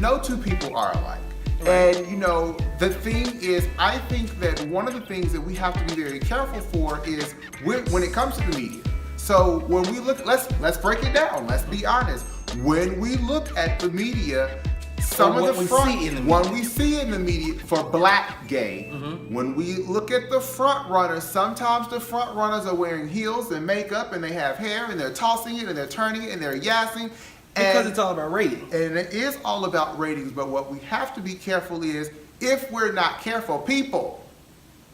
no two people are alike. Right. And you know, the thing is, I think that one of the things that we have to be very careful for is when it comes to the media. So when we look, let's break it down. Let's be honest. When we look at the media, some of the front, what we see in the media for black gay, when we look at the front runners, sometimes the front runners are wearing heels and makeup and they have hair and they're tossing it and they're turning it and they're yassing. Because it's all about ratings. And it is all about ratings, but what we have to be careful is, if we're not careful, people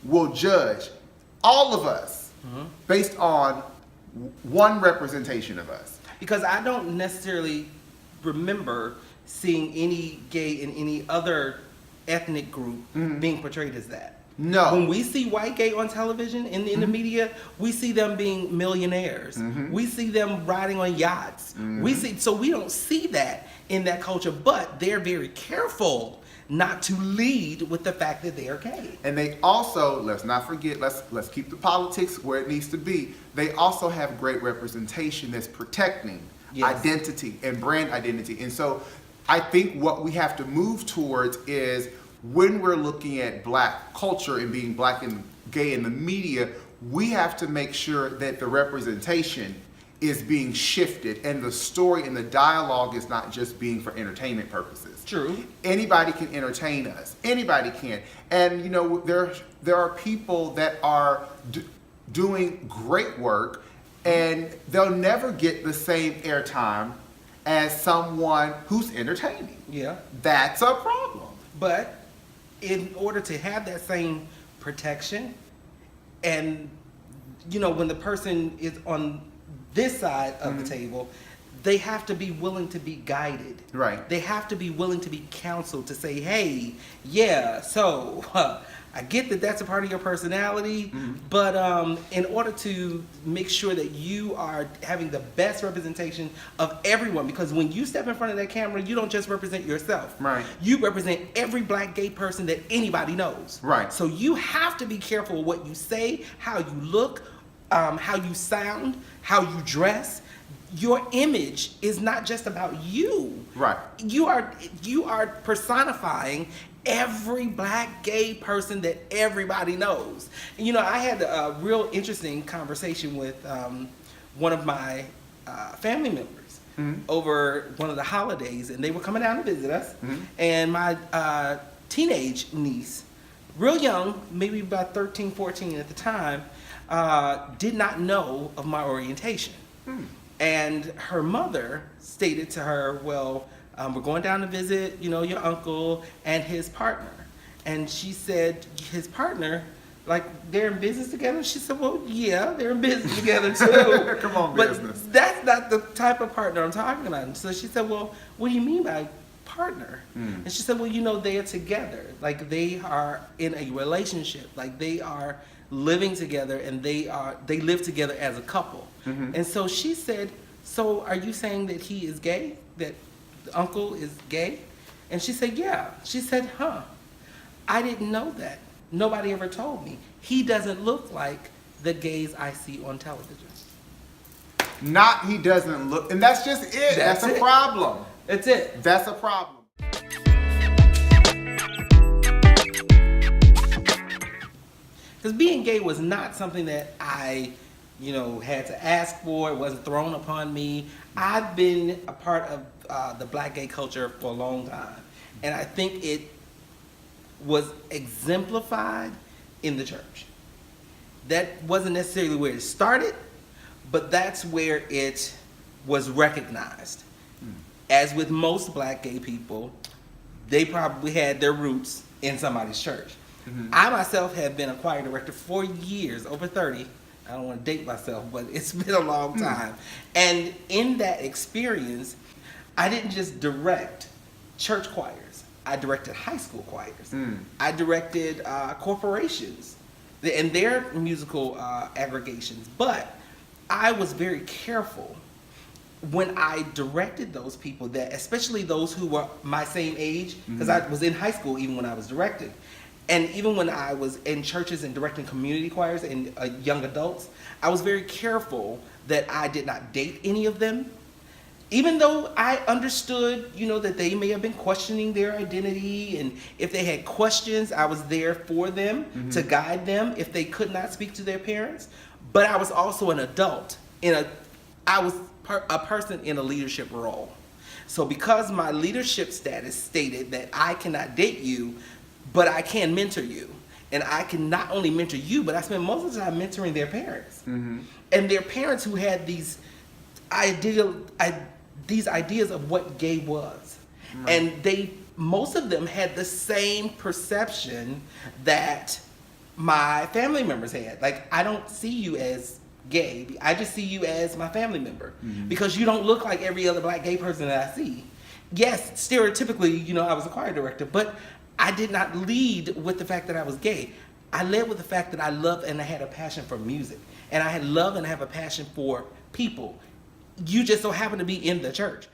will judge all of us based on one representation of us. Because I don't necessarily remember seeing any gay in any other ethnic group being portrayed as that. No. When we see white gay on television in the media, we see them being millionaires. We see them riding on yachts. So we don't see that in that culture, but they're very careful not to lead with the fact that they are gay. And they also, let's not forget, let's keep the politics where it needs to be. They also have great representation that's protecting identity and brand identity. And so I think what we have to move towards is, when we're looking at black culture and being black and gay in the media, we have to make sure that the representation is being shifted and the story and the dialogue is not just being for entertainment purposes. True. Anybody can entertain us. Anybody can. And you know, there are people that are doing great work and they'll never get the same airtime as someone who's entertaining. Yeah. That's a problem. But in order to have that same protection, and you know, when the person is on this side of the table, they have to be willing to be guided. Right. They have to be willing to be counseled, to say, hey, yeah, so I get that that's a part of your personality, but in order to make sure that you are having the best representation of everyone, because when you step in front of that camera, you don't just represent yourself. Right. You represent every black gay person that anybody knows. Right. So you have to be careful of what you say, how you look, how you sound, how you dress. Your image is not just about you. Right. You are personifying every black gay person that everybody knows. And, you know, I had a real interesting conversation with one of my family members over one of the holidays, and they were coming down to visit us. And my teenage niece, real young, maybe about 13, 14 at the time, did not know of my orientation. And her mother stated to her, well, we're going down to visit, you know, your uncle and his partner. And she said, his partner, like, they're in business together? She said, well, yeah, they're in business together too. Come on, but business. That's not the type of partner I'm talking about. So she said, well, what do you mean by partner? And she said, well, you know, they are together. Like, they are in a relationship. Like, they are living together, and they live together as a couple. And so she said, so are you saying that he is gay? That the uncle is gay? And she said, yeah. She said, I didn't know that. Nobody ever told me. He doesn't look like the gays I see on television. Not he doesn't look, and that's just it. That's a problem. That's it. That's a problem. Because being gay was not something that I, you know, had to ask for. It wasn't thrown upon me. I've been a part of the black gay culture for a long time. And I think it was exemplified in the church. That wasn't necessarily where it started, but that's where it was recognized. As with most black gay people, they probably had their roots in somebody's church. I myself have been a choir director for years, over 30. I don't want to date myself, but it's been a long time. And in that experience, I didn't just direct church choirs. I directed high school choirs. I directed corporations and their musical aggregations. But I was very careful when I directed those people, that especially those who were my same age, because I was in high school even when I was directed. And even when I was in churches and directing community choirs and young adults, I was very careful that I did not date any of them. even though I understood, that they may have been questioning their identity, and if they had questions, I was there for them to guide them if they could not speak to their parents. But I was also an adult I was a person in a leadership role. So because my leadership status stated that I cannot date you, but I can mentor you. And I can not only mentor you, but I spend most of the time mentoring their parents. And their parents who had these ideas of what gay was. And most of them had the same perception that my family members had. Like, I don't see you as gay. I just see you as my family member. Because you don't look like every other black gay person that I see. Yes, stereotypically, I was a choir director, but I did not lead with the fact that I was gay. I led with the fact that I loved and I had a passion for music. And I had love and I have a passion for people. You just so happen to be in the church.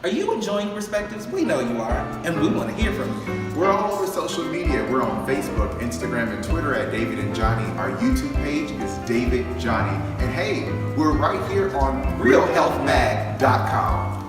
Are you enjoying Perspectives? We know you are, and we want to hear from you. We're all over social media. We're on Facebook, Instagram, and Twitter at David and Johnny. Our YouTube page is David Johnny. And hey, we're right here on RealHealthMag.com.